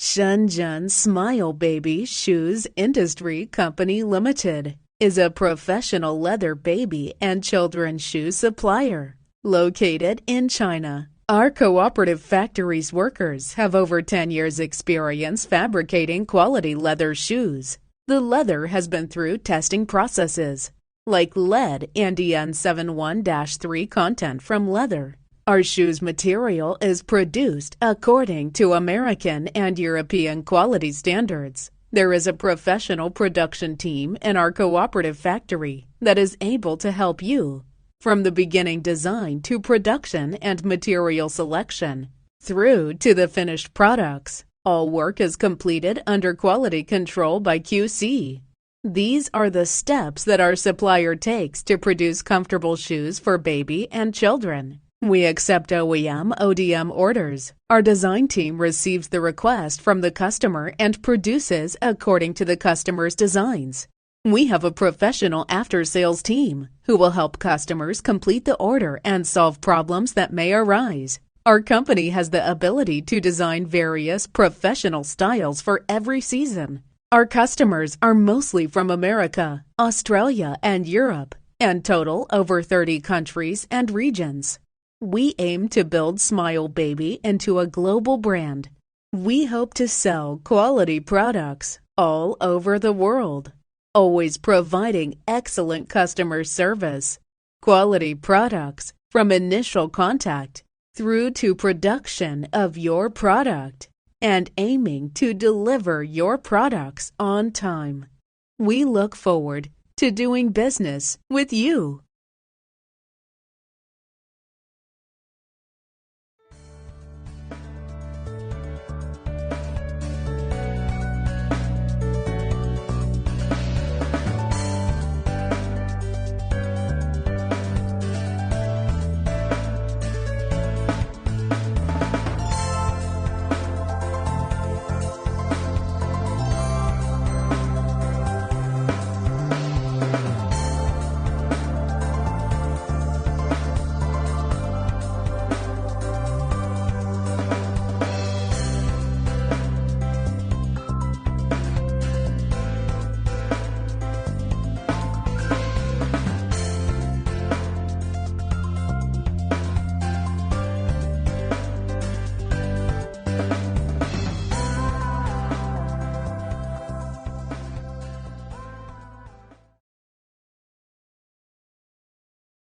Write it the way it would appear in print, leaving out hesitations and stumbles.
Shenzhen Smile Baby Shoes Industry Company Limited is a professional leather baby and children's shoe supplier located in China. Our cooperative factory's workers have over 10 years' experience fabricating quality leather shoes. The leather has been through testing processes, like lead and EN71-3 content from leather. Our shoes material is produced according to American and European quality standards. There is a professional production team in our cooperative factory that is able to help you from the beginning design to production and material selection through to the finished products. All work is completed under quality control by QC. These are the steps that our supplier takes to produce comfortable shoes for baby and children. We accept OEM/ODM orders. Our design team receives the request from the customer and produces according to the customer's designs. We have a professional after-sales team who will help customers complete the order and solve problems that may arise. Our company has the ability to design various professional styles for every season. Our customers are mostly from America, Australia, and Europe, and total over 30 countries and regions. We aim to build Smile Baby into a global brand. We hope to sell quality products all over the world, always providing excellent customer service. Quality products from initial contact through to production of your product, and aiming to deliver your products on time. We look forward to doing business with you.